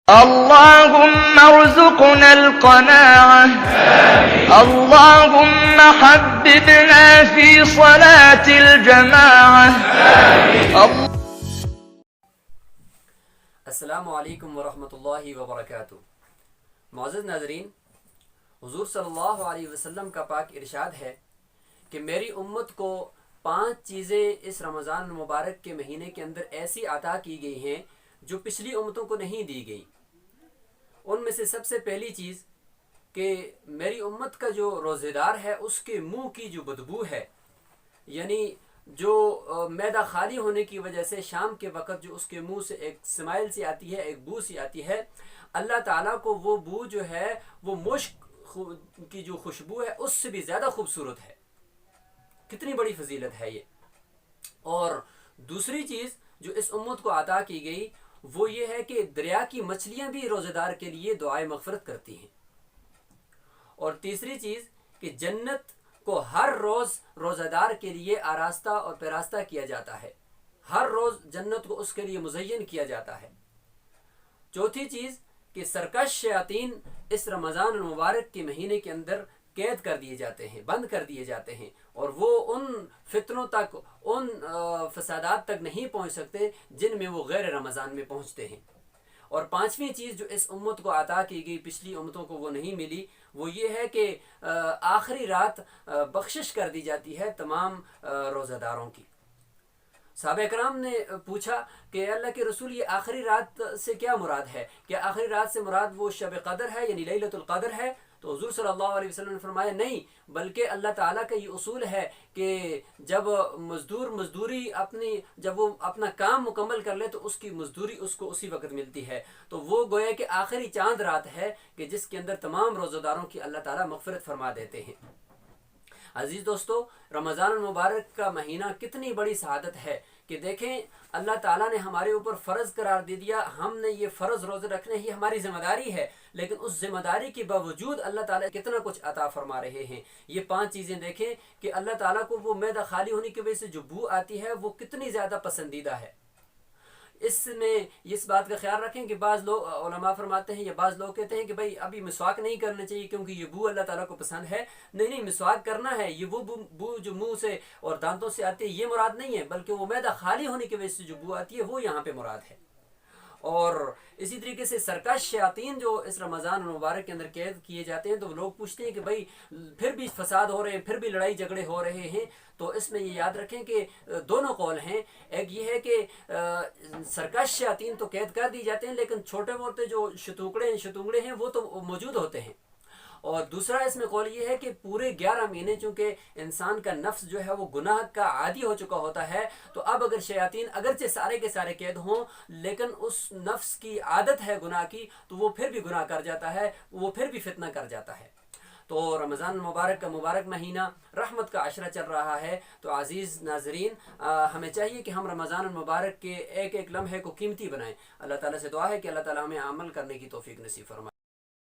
اللهم ارزقنا القناعة اللهم حببنا في صلاة الجماعة السلام علیکم ورحمۃ اللہ وبرکاتہ۔ معزز ناظرین، حضور صلی اللہ علیہ وسلم کا پاک ارشاد ہے کہ میری امت کو 5 چیزیں اس رمضان المبارک کے مہینے کے اندر ایسی عطا کی گئی ہیں جو پچھلی امتوں کو نہیں دی گئی۔ ان میں سے سب سے پہلی چیز کہ میری امت کا جو روزے دار ہے اس کے منہ کی جو بدبو ہے، یعنی جو معدہ خالی ہونے کی وجہ سے شام کے وقت جو اس کے منہ سے ایک سمائل سی آتی ہے، ایک بو سی آتی ہے، اللہ تعالیٰ کو وہ بو جو ہے وہ مشک کی جو خوشبو ہے اس سے بھی زیادہ خوبصورت ہے۔ کتنی بڑی فضیلت ہے یہ۔ اور دوسری چیز جو اس امت کو عطا کی گئی وہ یہ ہے کہ دریا کی مچھلیاں بھی روزے دار کے لیے دعائے مغفرت کرتی ہیں۔ اور تیسری چیز کہ جنت کو ہر روز روزہ دار کے لیے آراستہ اور پیراستہ کیا جاتا ہے، ہر روز جنت کو اس کے لیے مزین کیا جاتا ہے۔ چوتھی چیز کہ سرکش شیاطین اس رمضان المبارک کے مہینے کے اندر قید کر دیے جاتے ہیں، بند کر دیے جاتے ہیں، اور وہ ان فتنوں تک، ان فسادات تک نہیں پہنچ سکتے جن میں وہ غیر رمضان میں پہنچتے ہیں۔ اور 5ویں چیز جو اس امت کو عطا کی گئی، پچھلی امتوں کو وہ نہیں ملی، وہ یہ ہے کہ آخری رات بخشش کر دی جاتی ہے تمام روزہ داروں کی۔ صحابہ کرام نے پوچھا کہ اللہ کے رسول یہ آخری رات سے کیا مراد ہے؟ کیا آخری رات سے مراد وہ شب قدر ہے، یعنی لیلۃ القدر ہے؟ تو حضور صلی اللہ علیہ وسلم نے فرمایا نہیں، بلکہ اللہ تعالیٰ کا یہ اصول ہے کہ جب جب وہ اپنا کام مکمل کر لے تو اس کی مزدوری اس کو اسی وقت ملتی ہے۔ تو وہ گویا کہ آخری چاند رات ہے کہ جس کے اندر تمام روزہ داروں کی اللہ تعالیٰ مغفرت فرما دیتے ہیں۔ عزیز دوستو، رمضان المبارک کا مہینہ کتنی بڑی سعادت ہے کہ دیکھیں اللہ تعالیٰ نے ہمارے اوپر فرض قرار دے دیا، ہم نے یہ فرض روزے رکھنے ہی ہماری ذمہ داری ہے، لیکن اس ذمہ داری کے باوجود اللہ تعالیٰ کتنا کچھ عطا فرما رہے ہیں۔ یہ 5 چیزیں دیکھیں کہ اللہ تعالیٰ کو وہ معدہ خالی ہونے کی وجہ سے جو بو آتی ہے وہ کتنی زیادہ پسندیدہ ہے۔ اس میں اس بات کا خیال رکھیں کہ بعض لوگ علماء فرماتے ہیں یا بعض لوگ کہتے ہیں کہ بھائی ابھی مسواک نہیں کرنا چاہیے کیونکہ یہ بو اللہ تعالیٰ کو پسند ہے۔ نہیں، مسواک کرنا ہے، یہ وہ بو جو منہ سے اور دانتوں سے آتی ہے یہ مراد نہیں ہے، بلکہ وہ معدہ خالی ہونے کی وجہ سے جو بو آتی ہے وہ یہاں پہ مراد ہے۔ اور اسی طریقے سے سرکش شیاطین جو اس رمضان المبارک کے اندر قید کیے جاتے ہیں، تو لوگ پوچھتے ہیں کہ بھائی پھر بھی فساد ہو رہے ہیں، پھر بھی لڑائی جھگڑے ہو رہے ہیں، تو اس میں یہ یاد رکھیں کہ دونوں قول ہیں۔ ایک یہ ہے کہ سرکش شیاطین تو قید کر دی جاتے ہیں، لیکن چھوٹے موٹے جو شتونگڑے ہیں وہ تو موجود ہوتے ہیں۔ اور دوسرا اس میں قول یہ ہے کہ پورے 11 مہینے چونکہ انسان کا نفس جو ہے وہ گناہ کا عادی ہو چکا ہوتا ہے، تو اب اگر شیاطین اگرچہ سارے کے سارے قید ہوں لیکن اس نفس کی عادت ہے گناہ کی، تو وہ پھر بھی گناہ کر جاتا ہے، وہ پھر بھی فتنہ کر جاتا ہے۔ تو رمضان المبارک کا مبارک مہینہ رحمت کا عشرہ چل رہا ہے، تو عزیز ناظرین ہمیں چاہیے کہ ہم رمضان المبارک کے ایک ایک لمحے کو قیمتی بنائیں۔ اللہ تعالیٰ سے دعا ہے کہ اللہ تعالیٰ ہمیں عمل کرنے کی توفیق نصیب فرمائے۔